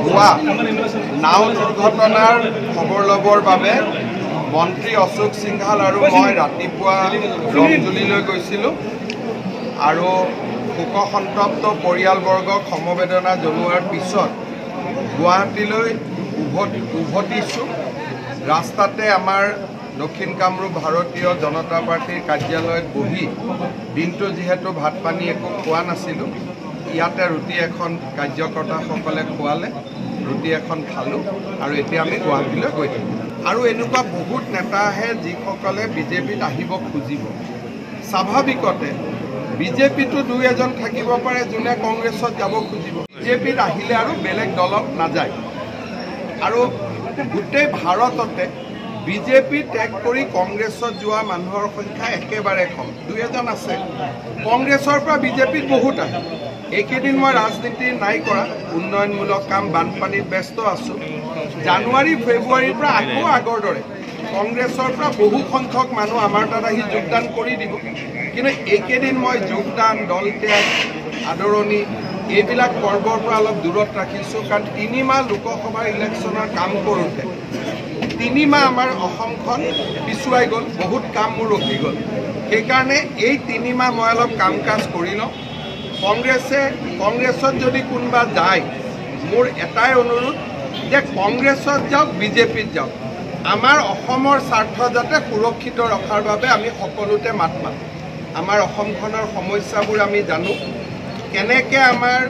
হোৱা নাও দুৰ্ঘটনাৰ খবৰ ল'বৰ বাবে মন্ত্ৰী অশোক সিংহাল আৰু মই ৰাতিপুৱা ৰংজুলিলৈ গৈছিলোঁ আৰু শোকসন্তপ্ত পৰিয়ালবৰ্গক সমবেদনা জনোৱাৰ পিছত গুৱাহাটীলৈ উভতিছোঁ। ৰাস্তাতে আমাৰ দক্ষিণ কামৰূপ ভাৰতীয় জনতা পাৰ্টিৰ কাৰ্যালয়ত বহি দিনটো যিহেতু ভাত পানী একো খোৱা নাছিলোঁ, ইয়াতে ৰুটি এখন কাৰ্যকৰ্তাসকলে খোৱালে, ৰুটি এখন খালোঁ আৰু এতিয়া আমি গুৱাহাটীলৈ গৈ থাকোঁ। আৰু এনেকুৱা বহুত নেতা আহে যিসকলে বিজেপিত আহিব খুজিব। স্বাভাৱিকতে বিজেপিতো দুই এজন থাকিব পাৰে যোনে কংগ্ৰেছত যাব খুজিব। বিজেপিত আহিলে আৰু বেলেগ দলত নাযায়। আৰু গোটেই ভাৰততে বিজেপি ত্যাগ কৰি কংগ্ৰেছত যোৱা মানুহৰ সংখ্যা একেবাৰে কম, দুই এজন আছে। কংগ্ৰেছৰ পৰা বিজেপিত বহুত আহে। এইকেইদিন মই ৰাজনীতি নাই কৰা, উন্নয়নমূলক কাম, বানপানীত ব্যস্ত আছোঁ। জানুৱাৰী ফেব্ৰুৱাৰীৰ পৰা আকৌ আগৰ দৰে কংগ্ৰেছৰ পৰা বহু সংখ্যক মানুহ আমাৰ তাত আহি যোগদান কৰি দিব। কিন্তু এইকেইদিন মই যোগদান, দল ত্যাগ, আদৰণি এইবিলাক পৰ্বৰ পৰা অলপ দূৰত ৰাখিছোঁ। কাৰণ 3 মাহ লোকসভাৰ ইলেকশ্যনৰ কাম কৰোঁতে 3 মাহ আমাৰ অসমখন পিছুৱাই গ'ল, বহুত কাম মোৰ ৰখি গ'ল। সেইকাৰণে এই 3 মাহ মই অলপ কাম কাজ কৰি লওঁ। কংগ্ৰেছত যদি কোনোবা যায়, মোৰ এটাই অনুৰোধ যে কংগ্ৰেছত যাওক, বিজেপিত যাওক, আমাৰ অসমৰ স্বাৰ্থ যাতে সুৰক্ষিত ৰখাৰ বাবে আমি সকলোতে মাত মাতোঁ। আমাৰ অসমখনৰ সমস্যাবোৰ আমি জানো, কেনেকৈ আমাৰ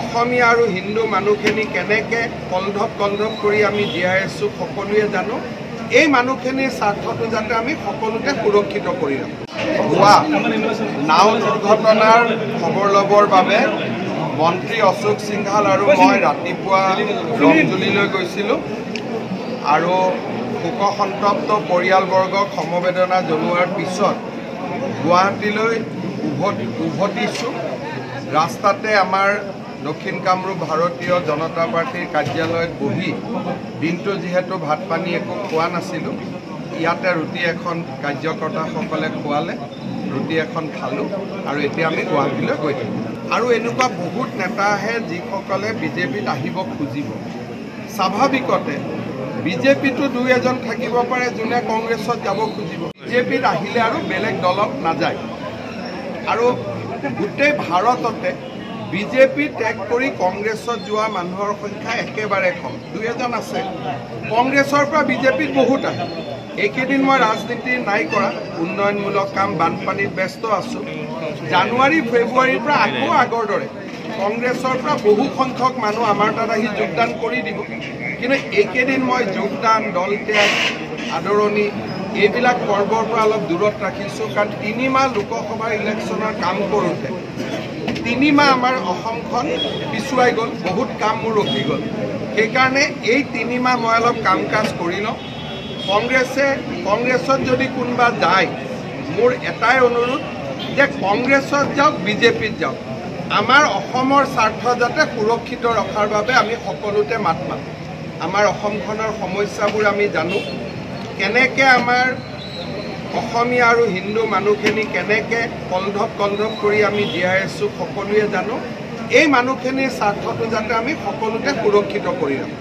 অসমীয়া আৰু হিন্দু মানুহখিনি কেনেকৈ কলধপ কৰি আমি জীয়াই আছোঁ সকলোৱে জানো। এই মানুহখিনিৰ স্বাৰ্থটো যাতে আমি সকলোতে সুৰক্ষিত কৰি ৰাখোঁ। হোৱা নাও দুৰ্ঘটনাৰ খবৰ ল'বৰ বাবে মন্ত্ৰী অশোক সিংহাল আৰু মই ৰাতিপুৱা ৰংজুলিলৈ গৈছিলোঁ আৰু শোকসন্তপ্ত পৰিয়ালবৰ্গক সমবেদনা জনোৱাৰ পিছত গুৱাহাটীলৈ উভতিছোঁ। ৰাস্তাতে আমাৰ দক্ষিণ কামৰূপ ভাৰতীয় জনতা পাৰ্টিৰ কাৰ্যালয়ত বহি দিনটো যিহেতু ভাত পানী একো খোৱা নাছিলোঁ, ইয়াতে ৰুটি এখন কাৰ্যকৰ্তাসকলে খোৱালে, ৰুটি এখন খালোঁ আৰু এতিয়া আমি গুৱাহাটীলৈ গৈ থাকোঁ। আৰু এনেকুৱা বহুত নেতা আহে যিসকলে বিজেপিত আহিব খুজিব। স্বাভাৱিকতে বিজেপিতো দুই এজন থাকিব পাৰে যোনে কংগ্ৰেছত যাব খুজিব। বিজেপিত আহিলে আৰু বেলেগ দলত নাযায়। আৰু গোটেই ভাৰততে বিজেপি ত্যাগ কৰি কংগ্ৰেছত যোৱা মানুহৰ সংখ্যা একেবাৰে কম, দুই এজন আছে। কংগ্ৰেছৰ পৰা বিজেপিত বহুত আহে। এইকেইদিন মই ৰাজনীতি নাই কৰা, উন্নয়নমূলক কাম, বানপানীত ব্যস্ত আছোঁ। জানুৱাৰী ফেব্ৰুৱাৰীৰ পৰা আকৌ আগৰ দৰে কংগ্ৰেছৰ পৰা বহু সংখ্যক মানুহ আমাৰ তাত আহি যোগদান কৰি দিব। কিন্তু এইকেইদিন মই যোগদান, দল ত্যাগ, আদৰণি এইবিলাক পৰ্বৰ পৰা অলপ দূৰত ৰাখিছোঁ। কাৰণ 3 মাহ লোকসভাৰ ইলেকশ্যনৰ কাম কৰোঁতে 3 মাহ আমাৰ অসমখন পিছুৱাই গ'ল, বহুত কাম মোৰ ৰখি গ'ল। সেইকাৰণে এই 3 মাহ মই অলপ কাম কাজ কৰি লওঁ। কংগ্ৰেছত যদি কোনোবা যায়, মোৰ এটাই অনুৰোধ যে কংগ্ৰেছত যাওক, বিজেপিত যাওক, আমাৰ অসমৰ স্বাৰ্থ যাতে সুৰক্ষিত ৰখাৰ বাবে আমি সকলোতে মাত মাতোঁ। আমাৰ অসমখনৰ সমস্যাবোৰ আমি জানো, কেনেকৈ আমাৰ অসমীয়া আৰু হিন্দু মানুহখিনি কেনেকৈ কলধপ কৰি আমি জীয়াই আছোঁ সকলোৱে জানো। এই মানুহখিনিৰ স্বাৰ্থটো যাতে আমি সকলোতে সুৰক্ষিত কৰি ৰাখোঁ।